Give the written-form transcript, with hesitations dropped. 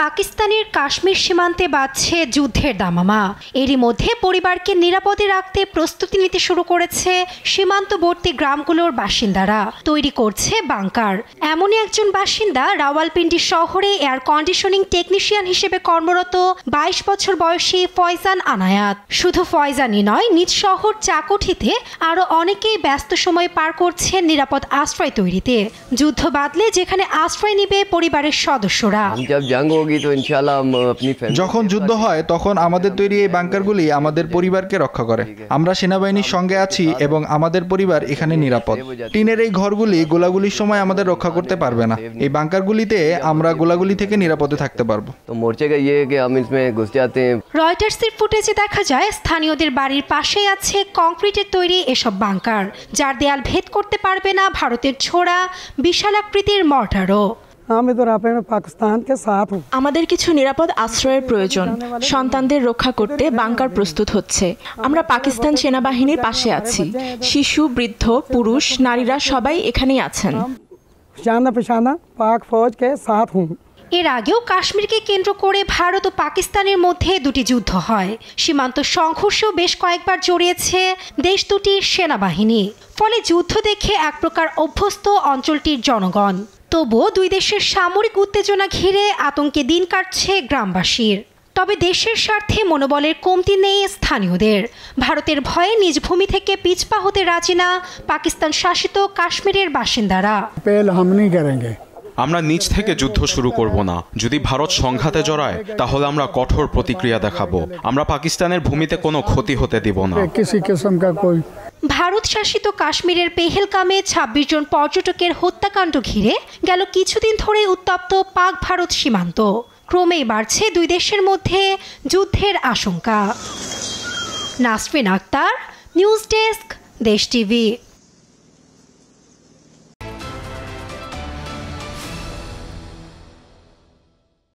পাকিস্তানের কাশ্মীর সীমান্তে বাজছে যুদ্ধের দামামা। এরই মধ্যে পরিবারকে নিরাপদে রাখতে প্রস্তুতি নিতে শুরু করেছে সীমান্তবর্তী গ্রামগুলোর বাসিন্দারা। তৈরি করছে বাংকার। এমনই একজন বাসিন্দা রাওয়ালপিন্ডি শহরে এয়ার কন্ডিশনিং টেকনিশিয়ান হিসেবে কর্মরত 22 বছর বয়সী ফয়জান আনায়াত। শুধু ফয়জানই নয়, নিজ শহর চাকুঠিতে আরও অনেকেই ব্যস্ত সময় পার করছেন নিরাপদ আশ্রয় তৈরিতে। যুদ্ধ বাদলে যেখানে আশ্রয় নিবে পরিবারের সদস্যরা। যখন যুদ্ধ হয় তখন আমাদের তৈরি এই বাংকারগুলি আমাদের পরিবারকে রক্ষা করে। আমরা সেনাবাহিনীর সঙ্গে আছি এবং আমাদের পরিবার এখানে নিরাপদ। টিনের এই ঘরগুলি গোলাগুলির সময় আমাদের রক্ষা করতে পারবে না। এই বাংকারগুলিতে আমরা গোলাগুলি থেকে নিরাপদে থাকতে পারবো। রয়টার্সের ফুটেজে দেখা যায় স্থানীয়দের বাড়ির পাশেই আছে কংক্রিটের তৈরি এসব বাংকার, যার দেয়াল ভেদ করতে পারবে না ভারতের ছোড়া বিশালাকৃতির মর্টারও। আমাদের কিছু নিরাপদ আশ্রয়ের প্রয়োজন। সন্তানদের রক্ষা করতে বাংকার প্রস্তুত হচ্ছে। আমরা পাকিস্তান সেনাবাহিনীর পাশে আছি। শিশু, বৃদ্ধ, পুরুষ, নারীরা সবাই এখানেই আছেন। এর আগেও কাশ্মীরকে কেন্দ্র করে ভারত ও পাকিস্তানের মধ্যে দুটি যুদ্ধ হয়। সীমান্ত সংঘর্ষেও বেশ কয়েকবার জড়িয়েছে দেশ দুটির সেনাবাহিনী। ফলে যুদ্ধ দেখে এক প্রকার অভ্যস্ত অঞ্চলটির জনগণ। তবুও দুই দেশের সামরিক উত্তেজনা ঘিরে আতঙ্কে দিন কাটছে গ্রামবাসীর। তবে দেশের স্বার্থে মনোবলের কমতি নেই স্থানীয়দের। ভারতের ভয়ে নিজ ভূমি থেকে পিছপা হতে রাজি না পাকিস্তান শাসিত কাশ্মীরের বাসিন্দারা। আমরা নিজ থেকে যুদ্ধ শুরু করব না। যদি ভারত সংঘাতে জড়ায় তাহলে আমরা কঠোর প্রতিক্রিয়া দেখাবো। আমরা পাকিস্তানের ভূমিতে কোনো ক্ষতি হতে দিব না। ভারত শাসিত কাশ্মীরের পেহেলগামে 26 জন পর্যটকের হত্যাকাণ্ড ঘিরে গেল কিছুদিন ধরে উত্তপ্ত পাক ভারত সীমান্ত। ক্রমেই বাড়ছে দুই দেশের মধ্যে যুদ্ধের আশঙ্কা। নাসরিন আক্তার, নিউজ ডেস্ক, দেশ টিভি।